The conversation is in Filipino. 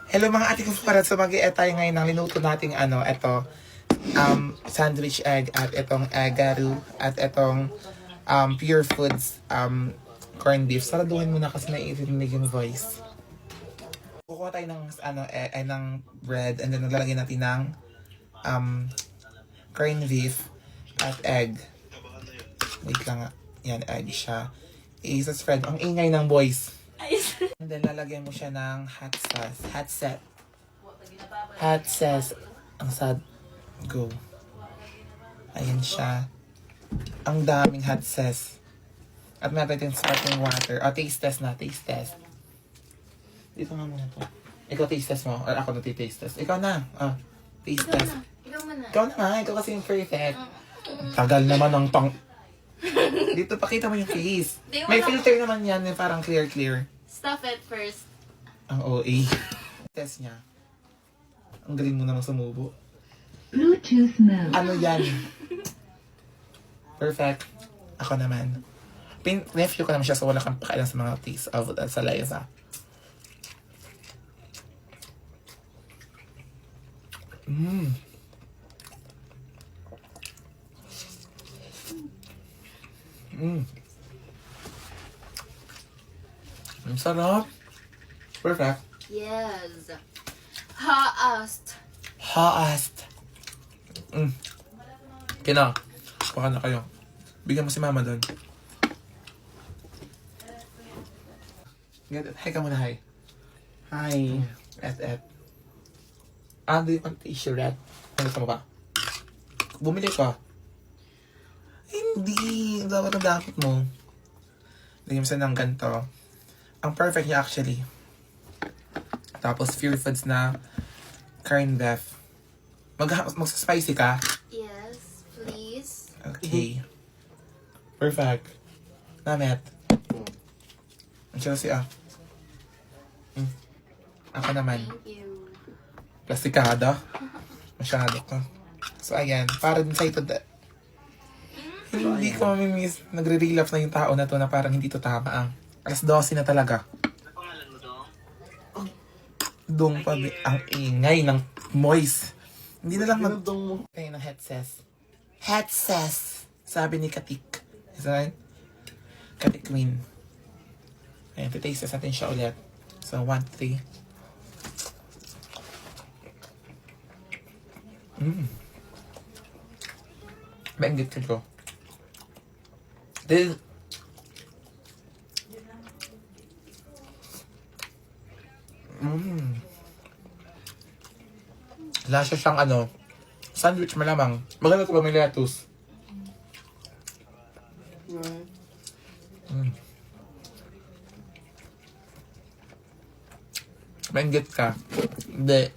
Hello mga ate ko para sa tayo ngayon ng linuto nating sandwich egg at itong garu at itong pure foods corned beef. Saraduhin mo na kasi naiirinig yung voice. Kukuha tayo ng ng bread and then naglalagay natin ng corned beef at egg. Wait lang nga. Yan, egg siya. Isa-spread. Ang ingay ng boys. And then, lalagyan mo siya ng hot sauce. Hot sauce. Ang sad. Go. Ayan siya. Ang daming hot sauce. At meron din sparkling water. O, taste test na. Taste test. Dito nga muna to. Ikaw taste test mo. Or ako na taste test. Ikaw na. Taste test. Ikaw na nga. Ikaw kasi yung perfect. Tagal naman ng pang... Dito, pakita mo yung face. May filter naman yan. Parang clear. Stuff it first. Ang OA. Test niya. Ang galing mo naman sumubo. Bluetooth mode. Ano yan? Perfect. Ako naman. Nephew ko naman siya so wala kang pakailan sa mga taste of saliva. Ang sarap. Perfect. Yes. Haast. Kina. Baka na kayo. Bigyan mo si mama doon. Hi ka muna, hi. Hi. Et. Do you want tissue, Red? Ano sa mukha? Bumili ka. Hindi. Dapat ang dapat mo. Lagyan mo siya ng ganito. Ang perfect niya actually. Tapos pure foods na corned beef. Mag-spicy ka? Yes, please. Okay. Perfect. Namet. Ang siya Ako naman. Thank you. Plastikado. Masyado ka. So ayan. Para din sa ito. Hindi ko mamimiss. Nagre-relapse na yung tao na to na parang hindi to tama. Alas 12 na talaga. Dong pa. Ang ingay ng moist. Hindi na lang Kaya ng headset. Sabi ni Katik. Isa rin? Katik Queen. Ayan, titaste natin siya ulit. So, 1, 3. Maingit ko. Then, lasa siyang sandwich malamang. Maganda ito ba may lettuce? Maingit ka. Hindi.